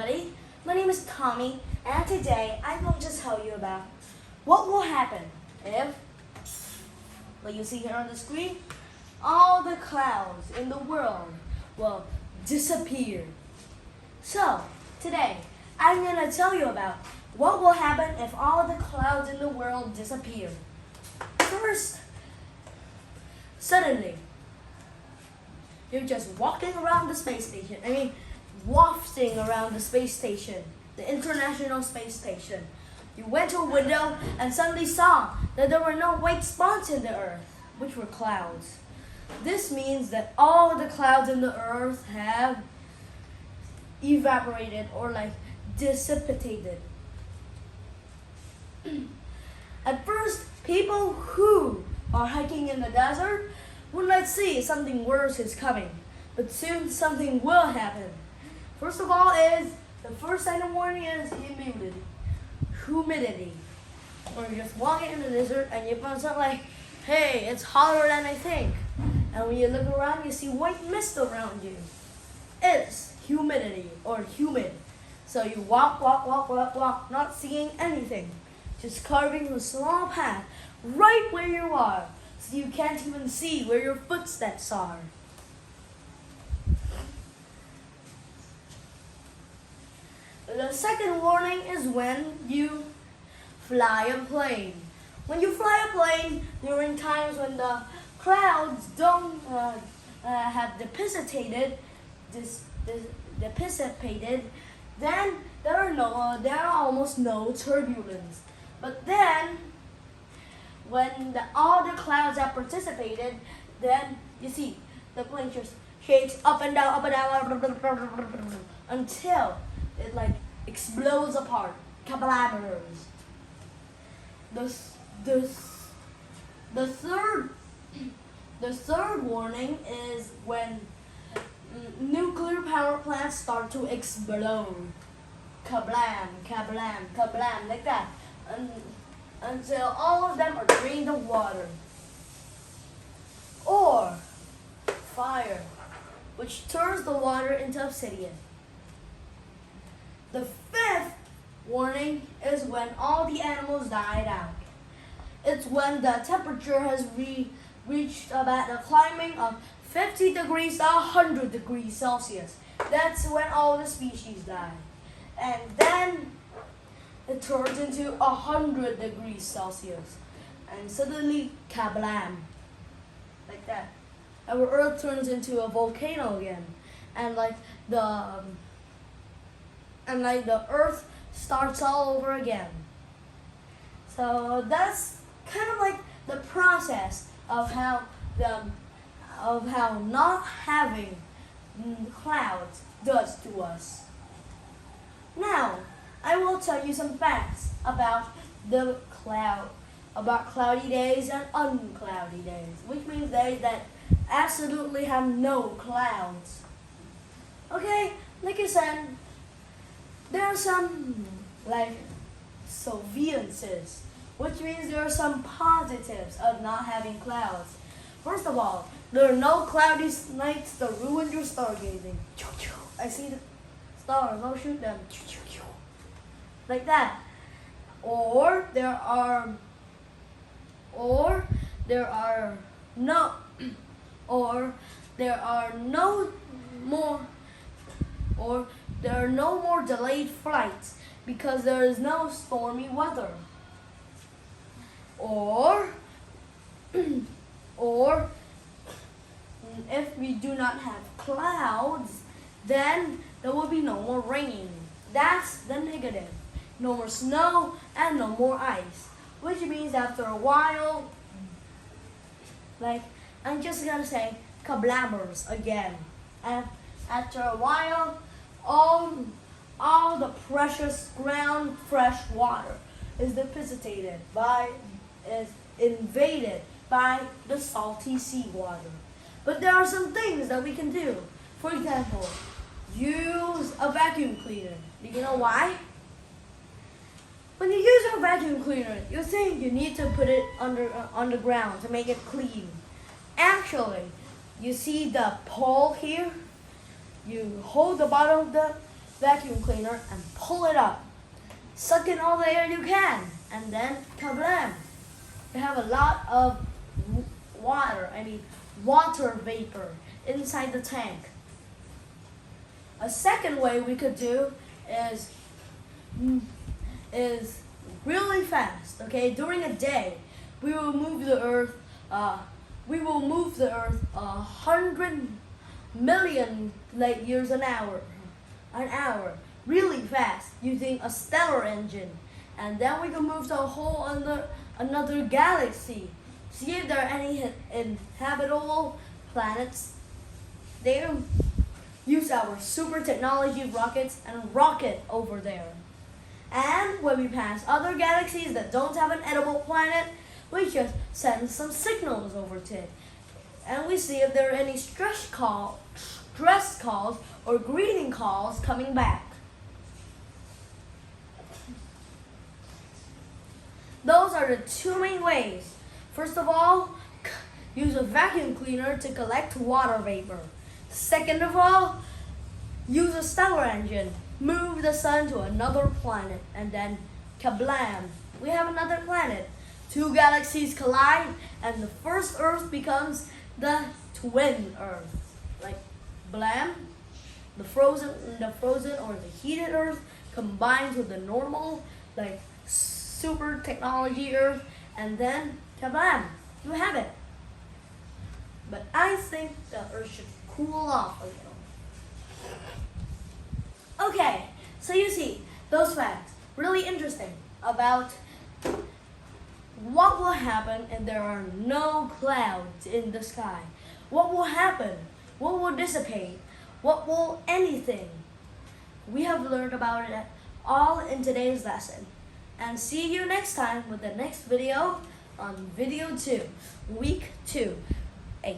everybody. My name is Tommy, and today I'm going to tell you about what will happen if, what you see here on the screen, all the clouds in the world will disappear. So, today I'm going to tell you about what will happen if all the clouds in the world disappear. First, suddenly, you're just walking around the space station. Wafting around the space station, the International Space Station. You went to a window and suddenly saw that there were no white spots in the earth, which were clouds. This means that all the clouds in the earth have evaporated or dissipated. At first, people who are hiking in the desert would not see something worse is coming, but soon something will happen. First of all the first sign of warning is humidity. Or you're just walking in the desert and you find something like, hey, it's hotter than I think. And when you look around, you see white mist around you. It's humidity or humid. So you walk, not seeing anything. Just carving a small path right where you are. So you can't even see where your footsteps are. The second warning is when you fly a plane. When you fly a plane during times when the clouds don't have dissipated, then there are almost no turbulence. But then, when all the clouds have participated, then you see the plane just shakes up and down, until it explodes apart, kablabers. The third warning is when nuclear power plants start to explode, kablam, kablam, kablam, like that, until all of them are drained of water. Or fire, which turns the water into obsidian. The fifth warning is when all the animals died out. It's when the temperature has reached about a climbing of 50 degrees to 100 degrees Celsius. That's when all the species die. And then it turns into 100 degrees Celsius. And suddenly, kablam. Like that. Our Earth turns into a volcano again. And the Earth starts all over again. So that's kind of like the process of how not having clouds does to us. Now, I will tell you some facts about cloudy days and uncloudy days, which means days that absolutely have no clouds. Okay, like I said, there are some sovieances, which means there are some positives of not having clouds. First of all, there are no cloudy nights to ruin your stargazing. I see the stars, I'll shoot them. Like that. Or there are no more delayed flights because there is no stormy weather. Or if we do not have clouds, then there will be no more rain. That's the negative. No more snow and no more ice. Which means after a while, I'm just gonna say kablabbers again. And after a while, all the precious ground fresh water is invaded by the salty seawater. But there are some things that we can do. For example, use a vacuum cleaner. Do you know why? When you use a vacuum cleaner, you think you need to put it underground to make it clean. Actually, you see the pole here? You hold the bottom of the vacuum cleaner and pull it up. Suck in all the air you can, and then kablam! You have a lot of water vapor inside the tank. A second way we could do is really fast. Okay, during a day, we will move the Earth. We will move the Earth 100 million light years an hour, really fast, using a stellar engine, and then we can move to a whole another galaxy. See if there are any inhabitable planets there. Use our super technology rockets and rocket over there. And when we pass other galaxies that don't have an edible planet, we just send some signals over to it. And we see if there are any stress calls or greeting calls coming back. Those are the two main ways. First of all, use a vacuum cleaner to collect water vapor. Second of all, use a stellar engine. Move the sun to another planet, and then kablam! We have another planet. Two galaxies collide, and the first Earth becomes the twin Earth. Like blam, the frozen or the heated Earth combines with the normal, like super technology Earth, and then kablam! You have it. But I think the Earth should cool off a little. Okay, so you see, those facts, really interesting about what will happen if there are no clouds in the sky. What will happen? What will dissipate? What will anything? We have learned about it all in today's lesson. And see you next time with the next video on video 2, week 2, 8.